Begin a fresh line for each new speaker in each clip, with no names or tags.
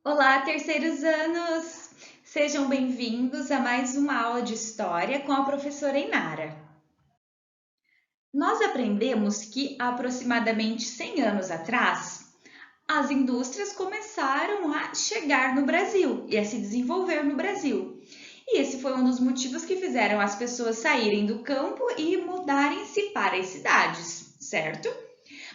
Olá, terceiros anos! Sejam bem-vindos a mais uma aula de História com a professora Inara. Nós aprendemos que há aproximadamente 100 anos atrás, as indústrias começaram a chegar no Brasil e a se desenvolver no Brasil. E esse foi um dos motivos que fizeram as pessoas saírem do campo e mudarem-se para as cidades, certo?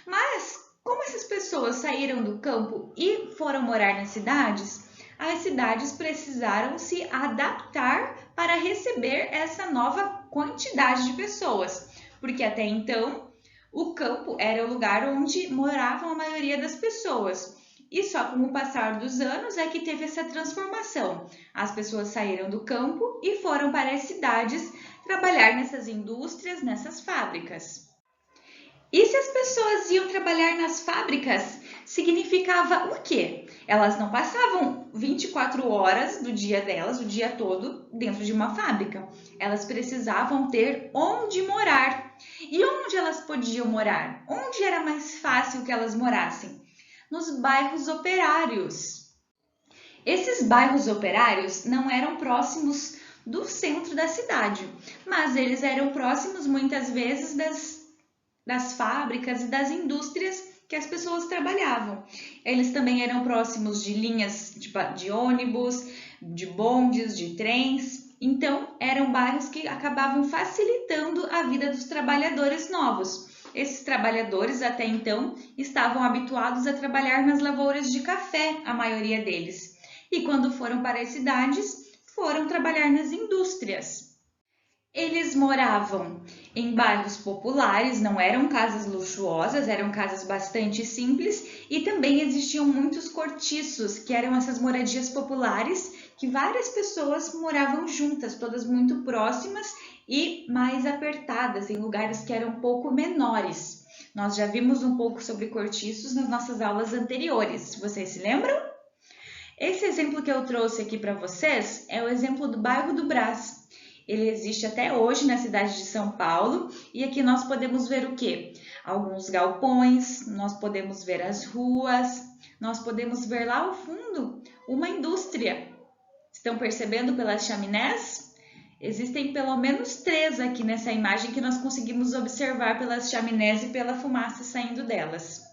Mas, como essas pessoas saíram do campo e foram morar nas cidades, as cidades precisaram se adaptar para receber essa nova quantidade de pessoas, porque até então o campo era o lugar onde moravam a maioria das pessoas. E só com o passar dos anos é que teve essa transformação. As pessoas saíram do campo e foram para as cidades trabalhar nessas indústrias, nessas fábricas. E se as pessoas iam trabalhar nas fábricas, significava o quê? Elas não passavam 24 horas do dia delas, o dia todo, dentro de uma fábrica. Elas precisavam ter onde morar. E onde elas podiam morar? Onde era mais fácil que elas morassem? Nos bairros operários. Esses bairros operários não eram próximos do centro da cidade, mas eles eram próximos muitas vezes das fábricas e das indústrias que as pessoas trabalhavam. Eles também eram próximos de linhas de ônibus, de bondes, de trens. Então, eram bairros que acabavam facilitando a vida dos trabalhadores novos. Esses trabalhadores, até então, estavam habituados a trabalhar nas lavouras de café, a maioria deles. E quando foram para as cidades, foram trabalhar nas indústrias. Eles moravam em bairros populares, não eram casas luxuosas, eram casas bastante simples e também existiam muitos cortiços, que eram essas moradias populares que várias pessoas moravam juntas, todas muito próximas e mais apertadas, em lugares que eram um pouco menores. Nós já vimos um pouco sobre cortiços nas nossas aulas anteriores, vocês se lembram? Esse exemplo que eu trouxe aqui para vocês é o exemplo do bairro do Brás. Ele existe até hoje na cidade de São Paulo e aqui nós podemos ver o quê? Alguns galpões, nós podemos ver as ruas, nós podemos ver lá ao fundo uma indústria. Estão percebendo pelas chaminés? Existem pelo menos três aqui nessa imagem que nós conseguimos observar pelas chaminés e pela fumaça saindo delas.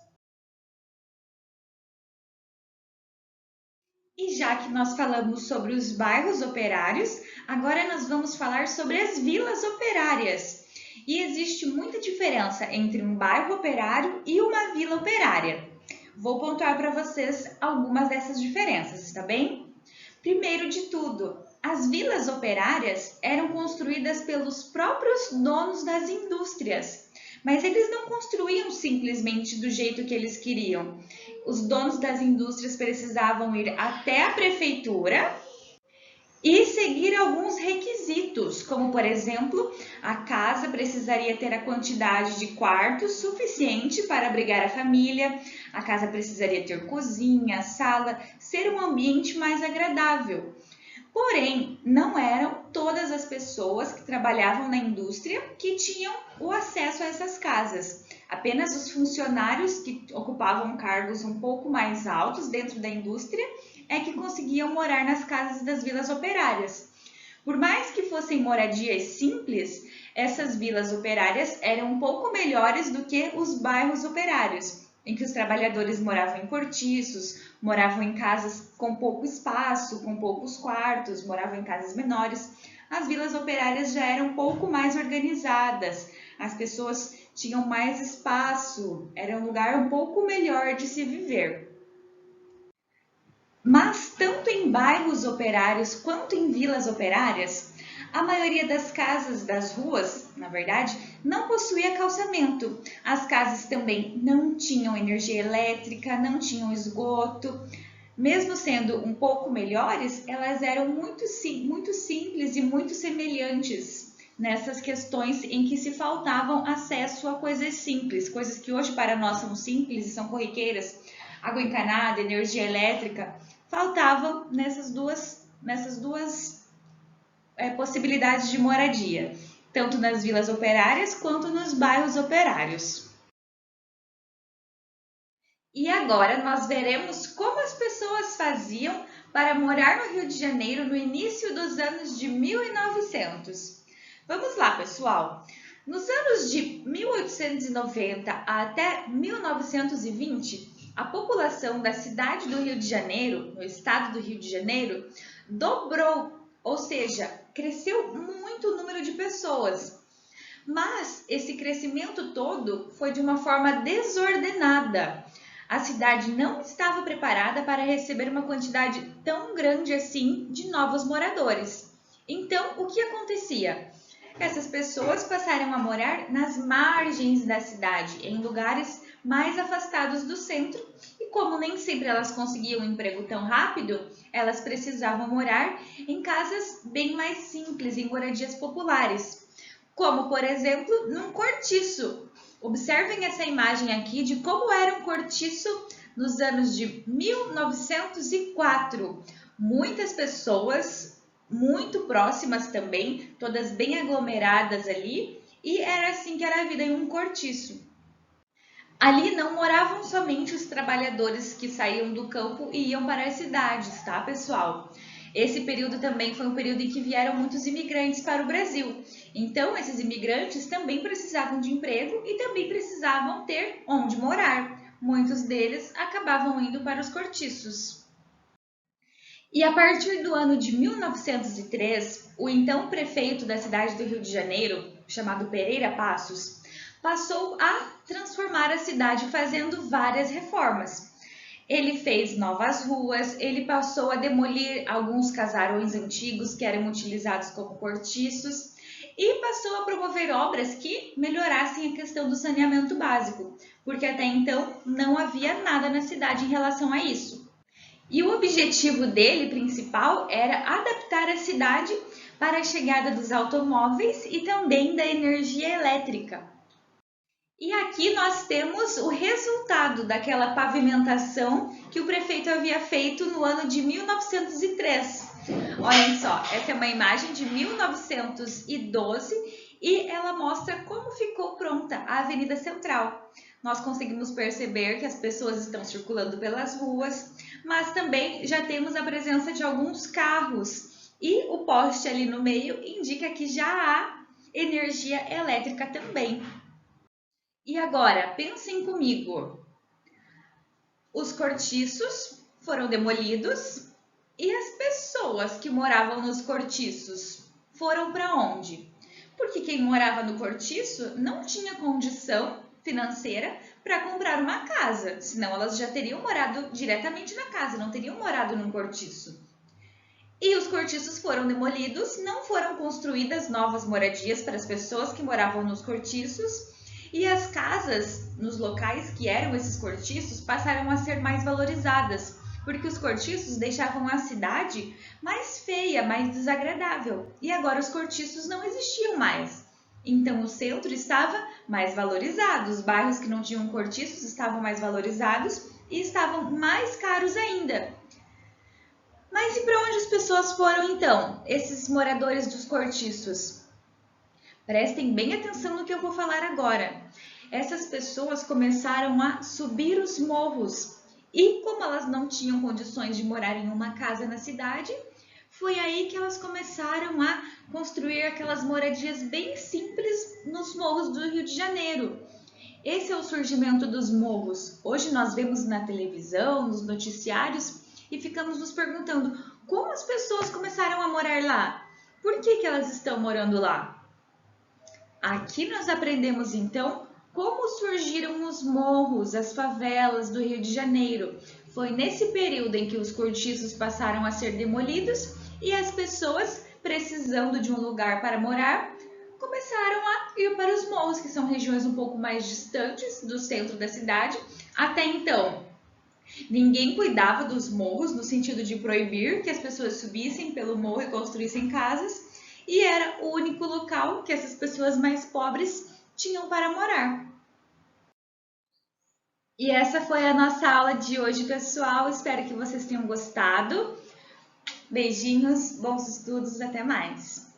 E já que nós falamos sobre os bairros operários, agora nós vamos falar sobre as vilas operárias. E existe muita diferença entre um bairro operário e uma vila operária. Vou pontuar para vocês algumas dessas diferenças, está bem? Primeiro de tudo, as vilas operárias eram construídas pelos próprios donos das indústrias, mas eles não construíam simplesmente do jeito que eles queriam. Os donos das indústrias precisavam ir até a prefeitura e seguir alguns requisitos, como por exemplo, a casa precisaria ter a quantidade de quartos suficiente para abrigar a família, a casa precisaria ter cozinha, sala, ser um ambiente mais agradável. Porém, não eram todas as pessoas que trabalhavam na indústria que tinham o acesso a essas casas. Apenas os funcionários que ocupavam cargos um pouco mais altos dentro da indústria é que conseguiam morar nas casas das vilas operárias. Por mais que fossem moradias simples, essas vilas operárias eram um pouco melhores do que os bairros operários, em que os trabalhadores moravam em cortiços, moravam em casas com pouco espaço, com poucos quartos, moravam em casas menores. As vilas operárias já eram um pouco mais organizadas, as pessoas tinham mais espaço, era um lugar um pouco melhor de se viver. Mas tanto em bairros operários quanto em vilas operárias, a maioria das casas das ruas, na verdade, não possuía calçamento. As casas também não tinham energia elétrica, não tinham esgoto. Mesmo sendo um pouco melhores, elas eram muito simples e muito semelhantes nessas questões em que se faltavam acesso a coisas simples, coisas que hoje para nós são simples e são corriqueiras, água encanada, energia elétrica, faltavam nessas duas possibilidades de moradia, tanto nas vilas operárias quanto nos bairros operários. E agora nós veremos como as pessoas faziam para morar no Rio de Janeiro no início dos anos de 1900. Vamos lá, pessoal! Nos anos de 1890 até 1920, a população da cidade do Rio de Janeiro, no estado do Rio de Janeiro, dobrou, ou seja, cresceu muito o número de pessoas. Mas esse crescimento todo foi de uma forma desordenada. A cidade não estava preparada para receber uma quantidade tão grande assim de novos moradores. Então, o que acontecia? Essas pessoas passaram a morar nas margens da cidade, em lugares mais afastados do centro, e como nem sempre elas conseguiam um emprego tão rápido, elas precisavam morar em casas bem mais simples, em moradias populares, como, por exemplo, num cortiço. Observem essa imagem aqui de como era um cortiço nos anos de 1904. Muitas pessoas, muito próximas também, todas bem aglomeradas ali, e era assim que era a vida em um cortiço. Ali não moravam somente os trabalhadores que saíam do campo e iam para as cidades, tá, pessoal? Esse período também foi um período em que vieram muitos imigrantes para o Brasil. Então, esses imigrantes também precisavam de emprego e também precisavam ter onde morar. Muitos deles acabavam indo para os cortiços. E a partir do ano de 1903, o então prefeito da cidade do Rio de Janeiro, chamado Pereira Passos, passou a transformar a cidade fazendo várias reformas. Ele fez novas ruas, ele passou a demolir alguns casarões antigos que eram utilizados como cortiços e passou a promover obras que melhorassem a questão do saneamento básico, porque até então não havia nada na cidade em relação a isso. E o objetivo dele principal era adaptar a cidade para a chegada dos automóveis e também da energia elétrica. E aqui nós temos o resultado daquela pavimentação que o prefeito havia feito no ano de 1903. Olhem só, essa é uma imagem de 1912 e ela mostra como ficou pronta a Avenida Central. Nós conseguimos perceber que as pessoas estão circulando pelas ruas, mas também já temos a presença de alguns carros e o poste ali no meio indica que já há energia elétrica também. E agora, pensem comigo, os cortiços foram demolidos e as pessoas que moravam nos cortiços foram para onde? Porque quem morava no cortiço não tinha condição financeira para comprar uma casa, senão elas já teriam morado diretamente na casa, não teriam morado num cortiço. E os cortiços foram demolidos, não foram construídas novas moradias para as pessoas que moravam nos cortiços, e as casas nos locais que eram esses cortiços passaram a ser mais valorizadas, porque os cortiços deixavam a cidade mais feia, mais desagradável. E agora os cortiços não existiam mais. Então o centro estava mais valorizado, os bairros que não tinham cortiços estavam mais valorizados e estavam mais caros ainda. Mas e para onde as pessoas foram então, esses moradores dos cortiços? Prestem bem atenção no que eu vou falar agora. Essas pessoas começaram a subir os morros e, como elas não tinham condições de morar em uma casa na cidade, foi aí que elas começaram a construir aquelas moradias bem simples nos morros do Rio de Janeiro. Esse é o surgimento dos morros. Hoje nós vemos na televisão, nos noticiários e ficamos nos perguntando como as pessoas começaram a morar lá? Por que elas estão morando lá? Aqui nós aprendemos então como surgiram os morros, as favelas do Rio de Janeiro. Foi nesse período em que os cortiços passaram a ser demolidos e as pessoas, precisando de um lugar para morar, começaram a ir para os morros, que são regiões um pouco mais distantes do centro da cidade. Até então, ninguém cuidava dos morros no sentido de proibir que as pessoas subissem pelo morro e construíssem casas. E era o único local que essas pessoas mais pobres tinham para morar. E essa foi a nossa aula de hoje, pessoal. Espero que vocês tenham gostado. Beijinhos, bons estudos, até mais!